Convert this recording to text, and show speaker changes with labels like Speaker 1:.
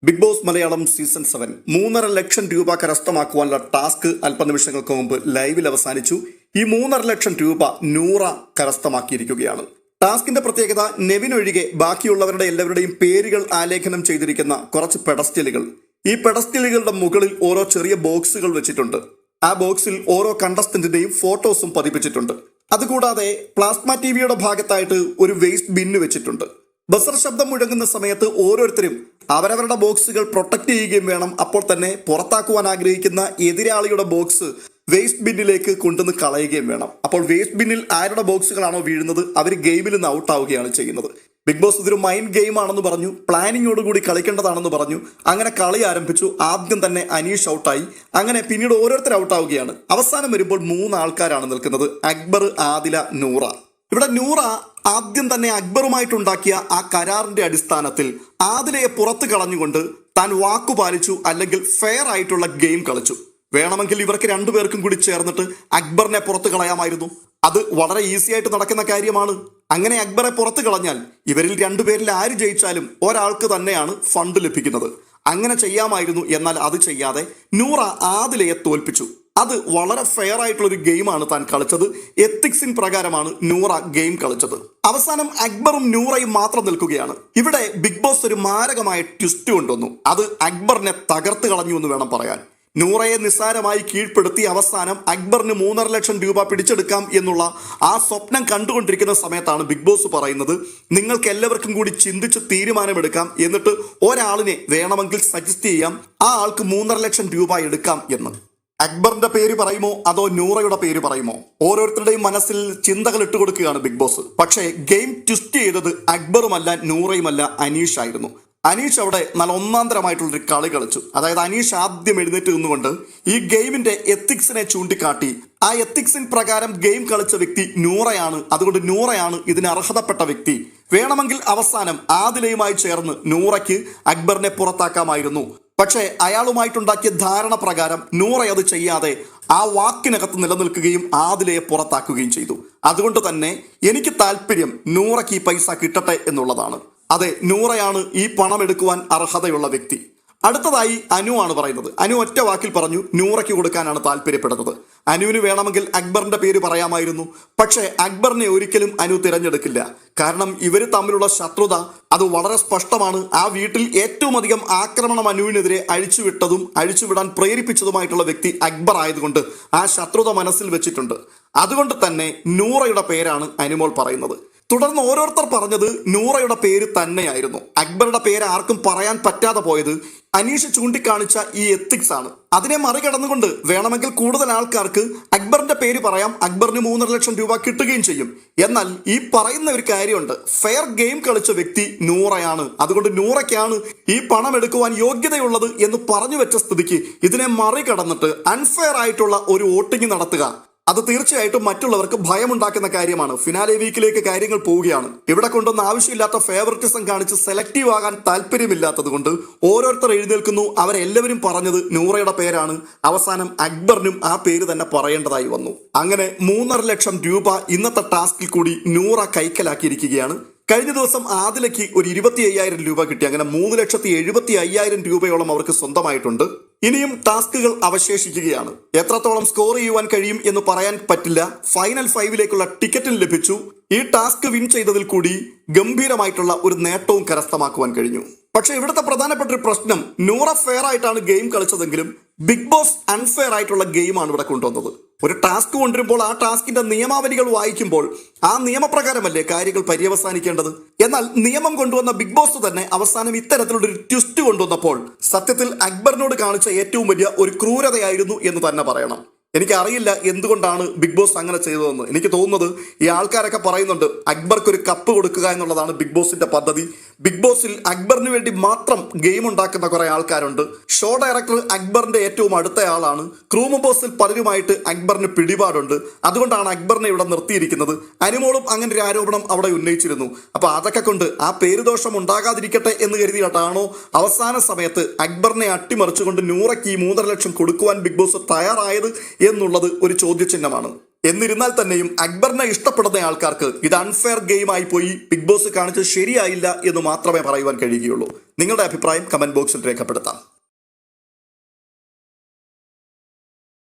Speaker 1: Big boss Malayalam season 7 3.5 ലക്ഷം രൂപ കരസ്ഥമാക്കുവാനുള്ള task അല്പനിമിഷങ്ങൾക്ക് മുമ്പ് ലൈവിൽ അവസാനിച്ചു. ഈ 3.5 ലക്ഷം രൂപ നൂറ കരസ്ഥമാക്കിയിരിക്കുകയാണ്. ടാസ്കിന്റെ പ്രത്യേകത, നെവിൻ ഒഴികെ ബാക്കിയുള്ളവരുടെ എല്ലാവരുടെയും പേരുകൾ ആലേഖനം ചെയ്തിരിക്കുന്ന കുറച്ച് പെഡസ്റ്റലുകൾ. ഈ പെഡസ്റ്റലുകളുടെ മുകളിൽ ഓരോ ചെറിയ ബോക്സുകൾ വെച്ചിട്ടുണ്ട്. ആ ബോക്സിൽ ഓരോ കണ്ടസ്റ്റന്റിന്റെയും ഫോട്ടോസും പതിപ്പിച്ചിട്ടുണ്ട്. അതുകൂടാതെ പ്ലാസ്മ ടിവിയുടെ ഭാഗത്തായിട്ട് ഒരു വേസ്റ്റ് ബിന്ന് വെച്ചിട്ടുണ്ട്. ബസർ ശബ്ദം മുഴങ്ങുന്ന സമയത്ത് ഓരോരുത്തരും അവരവരുടെ ബോക്സുകൾ പ്രൊട്ടക്ട് ചെയ്യുകയും വേണം. അപ്പോൾ തന്നെ പുറത്താക്കുവാൻ ആഗ്രഹിക്കുന്ന എതിരാളിയുടെ ബോക്സ് വേസ്റ്റ് ബിന്നിലേക്ക് കൊണ്ടുവന്ന് കളയുകയും വേണം. അപ്പോൾ വേസ്റ്റ് ബിന്നിൽ ആരുടെ ബോക്സുകളാണോ വീഴുന്നത് അവർ ഗെയിമിൽ നിന്ന് ഔട്ട് ആവുകയാണ് ചെയ്യുന്നത്. ബിഗ് ബോസ് ഇതൊരു മൈൻഡ് ഗെയിം ആണെന്ന് പറഞ്ഞു, പ്ലാനിങ്ങോടുകൂടി കളിക്കേണ്ടതാണെന്ന് പറഞ്ഞു. അങ്ങനെ കളി ആരംഭിച്ചു. ആദ്യം തന്നെ അനീഷ് ഔട്ടായി. അങ്ങനെ പിന്നീട് ഓരോരുത്തർ ഔട്ടാവുകയാണ്. അവസാനം വരുമ്പോൾ 3 ആൾക്കാരാണ് നിൽക്കുന്നത്: അക്ബർ, ആദില, നൂറ. ഇവിടെ നൂറ ആദ്യം തന്നെ അക്ബറുമായിട്ടുണ്ടാക്കിയ ആ കരാറിന്റെ അടിസ്ഥാനത്തിൽ ആദിലയെ പുറത്ത് കളഞ്ഞുകൊണ്ട് താൻ വാക്കു പാലിച്ചു, അല്ലെങ്കിൽ ഫെയർ ആയിട്ടുള്ള ഗെയിം കളിച്ചു. വേണമെങ്കിൽ ഇവർക്ക് രണ്ടുപേർക്കും കൂടി ചേർന്നിട്ട് അക്ബറിനെ പുറത്ത് കളയാമായിരുന്നു. അത് വളരെ ഈസി ആയിട്ട് നടക്കുന്ന കാര്യമാണ്. അങ്ങനെ അക്ബറെ പുറത്ത് കളഞ്ഞാൽ ഇവരിൽ രണ്ടുപേരിൽ ആര് ജയിച്ചാലും ഒരാൾക്ക് തന്നെയാണ് ഫണ്ട് ലഭിക്കുന്നത്. അങ്ങനെ ചെയ്യാമായിരുന്നു. എന്നാൽ അത് ചെയ്യാതെ നൂറ ആദിലയെ തോൽപ്പിച്ചു. അത് വളരെ ഫെയർ ആയിട്ടുള്ള ഒരു ഗെയിമാണ് താൻ കളിച്ചത്. എത്തിക്സിൻ പ്രകാരമാണ് നൂറ ഗെയിം കളിച്ചത്. അവസാനം അക്ബറും നൂറയും മാത്രം നിൽക്കുകയാണ്. ഇവിടെ ബിഗ് ബോസ് ഒരു മാരകമായ ട്വിസ്റ്റ് കൊണ്ടുവന്നു. അത് അക്ബറിനെ തകർത്ത് കളഞ്ഞു എന്ന് വേണം പറയാൻ. നൂറയെ നിസ്സാരമായി കീഴ്പ്പെടുത്തി അവസാനം അക്ബറിന് 3.5 ലക്ഷം രൂപ പിടിച്ചെടുക്കാം എന്നുള്ള ആ സ്വപ്നം കണ്ടുകൊണ്ടിരിക്കുന്ന സമയത്താണ് ബിഗ് ബോസ് പറയുന്നത്, നിങ്ങൾക്ക് എല്ലാവർക്കും കൂടി ചിന്തിച്ച് തീരുമാനമെടുക്കാം, എന്നിട്ട് ഒരാളിനെ വേണമെങ്കിൽ സജസ്റ്റ് ചെയ്യാം, ആ ആൾക്ക് 3.5 ലക്ഷം രൂപ എടുക്കാം എന്ന്. അക്ബറിന്റെ പേര് പറയുമോ അതോ നൂറയുടെ പേര് പറയുമോ? ഓരോരുത്തരുടെയും മനസ്സിൽ ചിന്തകൾ ഇട്ടുകൊടുക്കുകയാണ് ബിഗ് ബോസ്. പക്ഷേ ഗെയിം ട്വിസ്റ്റ് ചെയ്തത് അക്ബറുമല്ല നൂറയുമല്ല, അനീഷ് ആയിരുന്നു. അനീഷ് അവിടെ നല്ല ഒന്നാന്തരമായിട്ടുള്ളൊരു കളി കളിച്ചു. അതായത് അനീഷ് ആദ്യം എഴുന്നേറ്റ് നിന്നുകൊണ്ട് ഈ ഗെയിമിന്റെ എത്തിക്സിനെ ചൂണ്ടിക്കാട്ടി, ആ എത്തിക്സിൻ പ്രകാരം ഗെയിം കളിച്ച വ്യക്തി നൂറയാണ്, അതുകൊണ്ട് നൂറയാണ് ഇതിന് അർഹതപ്പെട്ട വ്യക്തി. വേണമെങ്കിൽ അവസാനം ആദിലയുമായി ചേർന്ന് നൂറയ്ക്ക് അക്ബറിനെ പുറത്താക്കാമായിരുന്നു. പക്ഷേ അയാളുമായിട്ടുണ്ടാക്കിയ ധാരണ പ്രകാരം നൂറ അത് ചെയ്യാതെ ആ വാക്കിനകത്ത് നിലനിൽക്കുകയും ആദിലയെ പുറത്താക്കുകയും ചെയ്തു. അതുകൊണ്ട് തന്നെ എനിക്ക് താല്പര്യം നൂറയ്ക്ക് ഈ പൈസ കിട്ടട്ടെ എന്നുള്ളതാണ്. അതെ, നൂറയാണ് ഈ പണം എടുക്കുവാൻ അർഹതയുള്ള വ്യക്തി. അടുത്തതായി അനു ആണ് പറയുന്നത്. അനു ഒറ്റ വാക്കിൽ പറഞ്ഞു നൂറയ്ക്ക് കൊടുക്കാനാണ് താല്പര്യപ്പെടുന്നത്. അനുവിന് വേണമെങ്കിൽ അക്ബറിന്റെ പേര് പറയാമായിരുന്നു. പക്ഷേ അക്ബറിനെ ഒരിക്കലും അനു തിരഞ്ഞെടുക്കില്ല. കാരണം ഇവർ തമ്മിലുള്ള ശത്രുത അത് വളരെ സ്പഷ്ടമാണ്. ആ വീട്ടിൽ ഏറ്റവും അധികം ആക്രമണം അനുവിനെതിരെ അഴിച്ചുവിട്ടതും അഴിച്ചുവിടാൻ പ്രേരിപ്പിച്ചതുമായിട്ടുള്ള വ്യക്തി അക്ബർ ആയതുകൊണ്ട് ആ ശത്രുത മനസ്സിൽ വെച്ചിട്ടുണ്ട്. അതുകൊണ്ട് തന്നെ നൂറയുടെ പേരാണ് അനുമോൾ പറയുന്നത്. തുടർന്ന് ഓരോരുത്തർ പറഞ്ഞത് നൂറയുടെ പേര് തന്നെയായിരുന്നു. അക്ബറുടെ പേര് ആർക്കും പറയാൻ പറ്റാതെ പോയത് അനീഷ് ചൂണ്ടിക്കാണിച്ച ഈ എത്തിക്സ് ആണ്. അതിനെ മറികടന്നുകൊണ്ട് വേണമെങ്കിൽ കൂടുതൽ ആൾക്കാർക്ക് അക്ബറിന്റെ പേര് പറയാം, അക്ബറിന് 3.5 ലക്ഷം രൂപ കിട്ടുകയും ചെയ്യും. എന്നാൽ ഈ പറയുന്ന ഒരു കാര്യമുണ്ട്, ഫെയർ ഗെയിം കളിച്ച വ്യക്തി നൂറയാണ്, അതുകൊണ്ട് നൂറയ്ക്കാണ് ഈ പണം എടുക്കുവാൻ യോഗ്യതയുള്ളത് എന്ന് പറഞ്ഞു വെച്ച സ്ഥിതിക്ക് ഇതിനെ മറികടന്നിട്ട് അൺഫെയർ ആയിട്ടുള്ള ഒരു വോട്ടിംഗ് നടത്തുക, അത് തീർച്ചയായിട്ടും മറ്റുള്ളവർക്ക് ഭയമുണ്ടാക്കുന്ന കാര്യമാണ്. ഫിനാലെ വീക്കിലേക്ക് കാര്യങ്ങൾ പോവുകയാണ്. ഇവിടെ കൊണ്ടൊന്നും ആവശ്യമില്ലാത്ത ഫേവറിറ്റിസം കാണിച്ച് സെലക്റ്റീവ് ആകാൻ താല്പര്യമില്ലാത്തത് കൊണ്ട് ഓരോരുത്തർ എഴുന്നേൽക്കുന്നു. അവരെല്ലാവരും പറഞ്ഞത് നൂറയുടെ പേരാണ്. അവസാനം അക്ബറിനും ആ പേര് തന്നെ പറയേണ്ടതായി വന്നു. അങ്ങനെ 3.5 ലക്ഷം രൂപ ഇന്നത്തെ ടാസ്കിൽ കൂടി നൂറ കൈക്കലാക്കിയിരിക്കുകയാണ്. കഴിഞ്ഞ ദിവസം ആദിലയ്ക്ക് ഒരു 25,000 രൂപ കിട്ടി. അങ്ങനെ 3,75,000 രൂപയോളം അവർക്ക് സ്വന്തമായിട്ടുണ്ട്. ഇനിയും ടാസ്കുകൾ അവശേഷിക്കുകയാണ്. എത്രത്തോളം സ്കോർ ചെയ്യുവാൻ കഴിയും എന്ന് പറയാൻ പറ്റില്ല. ഫൈനൽ 5ലേക്കുള്ള ടിക്കറ്റും ലഭിച്ചു. ഈ ടാസ്ക് വിൻ ചെയ്തതിൽ കൂടി ഗംഭീരമായിട്ടുള്ള ഒരു നേട്ടവും കരസ്ഥമാക്കുവാൻ കഴിഞ്ഞു. പക്ഷെ ഇവിടുത്തെ പ്രധാനപ്പെട്ട ഒരു പ്രശ്നം, നൂറ ഫെയർ ആയിട്ടാണ് ഗെയിം കളിച്ചതെങ്കിലും ബിഗ് ബോസ് അൺഫെയർ ആയിട്ടുള്ള ഗെയിമാണ് ഇവിടെ കൊണ്ടുവന്നത്. ഒരു ടാസ്ക് കൊണ്ടുവരുമ്പോൾ ആ ടാസ്കിന്റെ നിയമാവലികൾ വായിക്കുമ്പോൾ ആ നിയമപ്രകാരമല്ലേ കാര്യങ്ങൾ പര്യവസാനിക്കേണ്ടത്. എന്നാൽ നിയമം കൊണ്ടുവന്ന ബിഗ് ബോസ് തന്നെ അവസാനം ഇത്തരത്തിലുള്ള ഒരു ട്വിസ്റ്റ് കൊണ്ടുവന്നപ്പോൾ സത്യത്തിൽ അക്ബറിനോട് കാണിച്ച ഏറ്റവും വലിയ ഒരു ക്രൂരതയായിരുന്നു എന്ന് തന്നെ പറയണം. എനിക്കറിയില്ല എന്തുകൊണ്ടാണ് ബിഗ് ബോസ് അങ്ങനെ ചെയ്തതെന്ന്. എനിക്ക് തോന്നുന്നത് ഈ ആൾക്കാരൊക്കെ പറയുന്നുണ്ട് അക്ബർക്ക് ഒരു കപ്പ് കൊടുക്കുക എന്നുള്ളതാണ് ബിഗ് ബോസിന്റെ പദ്ധതി. ബിഗ് ബോസിൽ അക്ബറിന് വേണ്ടി മാത്രം ഗെയിം ഉണ്ടാക്കുന്ന കുറെ ആൾക്കാരുണ്ട്. ഷോ ഡയറക്ടർ അക്ബറിന്റെ ഏറ്റവും അടുത്ത ആളാണ്. ക്രൂ മെമ്പേഴ്സിൽ പലരുമായിട്ട് അക്ബറിന് പിടിപാടുണ്ട്. അതുകൊണ്ടാണ് അക്ബറിനെ ഇവിടെ നിർത്തിയിരിക്കുന്നത്. അനുമോളും അങ്ങനെ ഒരു ആരോപണം അവിടെ ഉന്നയിച്ചിരുന്നു. അപ്പൊ അതൊക്കെ കൊണ്ട് ആ പേരുദോഷം ഉണ്ടാകാതിരിക്കട്ടെ എന്ന് കരുതിയിട്ടാണോ അവസാന സമയത്ത് അക്ബറിനെ അട്ടിമറിച്ചുകൊണ്ട് നൂറയ്ക്ക് ഈ 3.5 ലക്ഷം കൊടുക്കുവാൻ ബിഗ് ബോസ് തയ്യാറായത് എന്നുള്ളത് ഒരു ചോദ്യചിഹ്നമാണ്. എന്നിരുന്നാൽ തന്നെയും അക്ബറിനെ ഇഷ്ടപ്പെടുന്ന ആൾക്കാർക്ക് ഇത് അൺഫെയർ ഗെയിമായി പോയി, ബിഗ് ബോസ് കാണിച്ചത് ശരിയായില്ല എന്ന് മാത്രമേ പറയുവാൻ കഴിയുകയുള്ളൂ. നിങ്ങളുടെ അഭിപ്രായം കമന്റ് ബോക്സിൽ രേഖപ്പെടുത്താം.